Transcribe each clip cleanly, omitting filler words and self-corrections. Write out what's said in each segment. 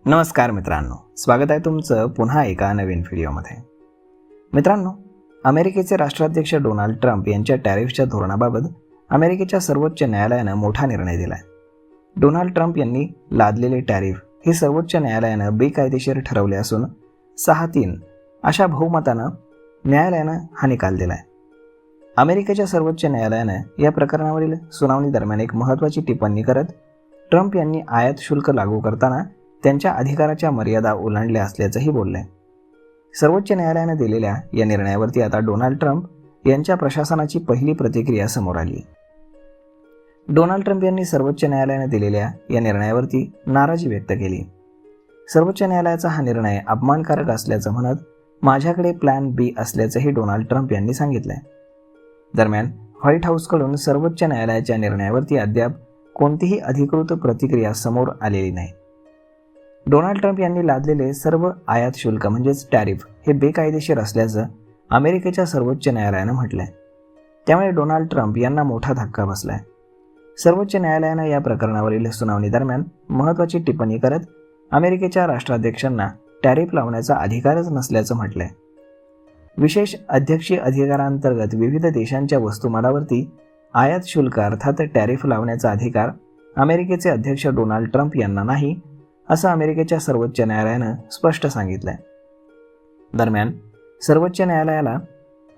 नमस्कार मित्रांनो, स्वागत आहे तुमचं पुन्हा एका नवीन व्हिडिओमध्ये. मित्रांनो, अमेरिकेचे राष्ट्राध्यक्ष डोनाल्ड ट्रम्प यांच्या टॅरिफच्या धोरणाबाबत अमेरिकेच्या सर्वोच्च न्यायालयानं मोठा निर्णय दिला आहे. डोनाल्ड ट्रम्प यांनी लादलेले टॅरिफ हे सर्वोच्च न्यायालयानं बेकायदेशीर ठरवले असून 6-3 अशा बहुमतानं न्यायालयानं हा निकाल दिला आहे. अमेरिकेच्या सर्वोच्च न्यायालयानं या प्रकरणावरील सुनावणी दरम्यान एक महत्त्वाची टिप्पणी करत ट्रम्प यांनी आयात शुल्क लागू करताना त्यांच्या अधिकाराच्या मर्यादा ओलांडल्या असल्याचंही बोललंय. सर्वोच्च न्यायालयानं दिलेल्या या निर्णयावरती आता डोनाल्ड ट्रम्प यांच्या प्रशासनाची पहिली प्रतिक्रिया समोर आली. डोनाल्ड ट्रम्प यांनी सर्वोच्च न्यायालयानं दिलेल्या या निर्णयावरती नाराजी व्यक्त केली. सर्वोच्च न्यायालयाचा हा निर्णय अपमानकारक असल्याचं म्हणत माझ्याकडे प्लॅन बी असल्याचंही डोनाल्ड ट्रम्प यांनी सांगितलंय. दरम्यान व्हाईट हाऊसकडून सर्वोच्च न्यायालयाच्या निर्णयावरती अद्याप कोणतीही अधिकृत प्रतिक्रिया समोर आलेली नाही. डोनाल्ड ट्रम्प यांनी लादलेले सर्व आयात शुल्क म्हणजेच टॅरिफ हे बेकायदेशीर असल्याचं अमेरिकेच्या सर्वोच्च न्यायालयानं म्हटलंय. त्यामुळे डोनाल्ड ट्रम्प यांना मोठा धक्का बसलाय. सर्वोच्च न्यायालयानं या प्रकरणावरील सुनावणी दरम्यान महत्त्वाची टिप्पणी करत अमेरिकेच्या राष्ट्राध्यक्षांना टॅरिफ लावण्याचा अधिकारच नसल्याचं म्हटलंय. विशेष अध्यक्षीय अधिकारांतर्गत विविध देशांच्या वस्तुमालावरती आयात शुल्क अर्थात टॅरिफ लावण्याचा अधिकार अमेरिकेचे अध्यक्ष डोनाल्ड ट्रम्प यांना नाही, असं अमेरिकेच्या सर्वोच्च न्यायालयानं स्पष्ट सांगितलंय. दरम्यान सर्वोच्च न्यायालयाला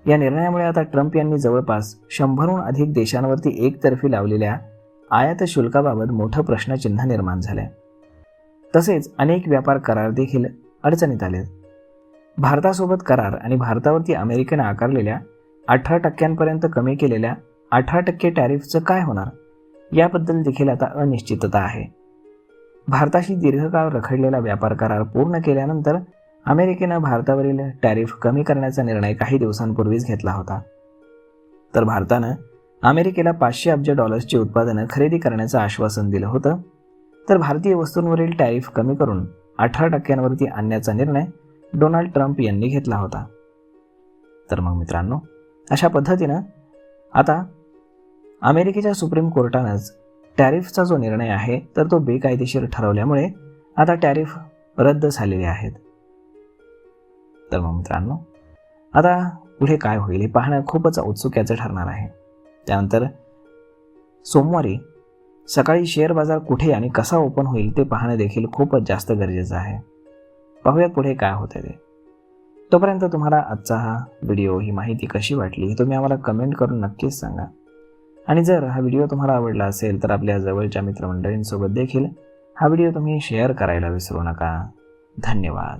या निर्णयामुळे आता ट्रम्प यांनी जवळपास 100हून अधिक देशांवरती एकतर्फी लावलेल्या आयात शुल्काबाबत मोठं प्रश्नचिन्ह निर्माण झालंय. तसेच अनेक व्यापार करार देखील अडचणीत आलेत. भारतासोबत करार आणि भारतावरती अमेरिकेनं आकारलेल्या 18% कमी केलेल्या 18% टॅरिफचं काय होणार याबद्दल देखील आता अनिश्चितता आहे. भारताशी दीर्घकाळ रखडलेला व्यापार करार पूर्ण केल्यानंतर अमेरिकेनं भारतावरील टॅरिफ कमी करण्याचा निर्णय काही दिवसांपूर्वीच घेतला होता. तर भारतानं अमेरिकेला $500 अब्ज उत्पादनं खरेदी करण्याचं आश्वासन दिलं होतं. तर भारतीय वस्तूंवरील टॅरिफ कमी करून 18% आणण्याचा निर्णय डोनाल्ड ट्रम्प यांनी घेतला होता. तर मग मित्रांनो, अशा पद्धतीनं आता अमेरिकेच्या सुप्रीम कोर्टानंच टॅरिफचा जो निर्णय आहे तर तो बेकायदेशीर ठरवल्यामुळे आता टॅरिफ रद्द झालेले आहेत. तर मग मित्रांनो, आता पुढे काय होईल हे पाहणं खूपच औत्सुक्याचं ठरणार आहे. त्यानंतर सोमवारी सकाळी शेअर बाजार कुठे आणि कसा ओपन होईल ते पाहणं देखील खूपच जास्त गरजेचं आहे. पाहूयात पुढे काय होतं ते. तोपर्यंत तुम्हाला आजचा हा व्हिडिओ, ही माहिती कशी वाटली हे तुम्ही आम्हाला कमेंट करून नक्कीच सांगा. आणि जर हा व्हिडिओ तुम्हाला आवडला असेल तर आपल्या जवळच्या मित्रमंडळींसोबत देखील हा व्हिडिओ तुम्ही शेअर करायला विसरू नका. धन्यवाद.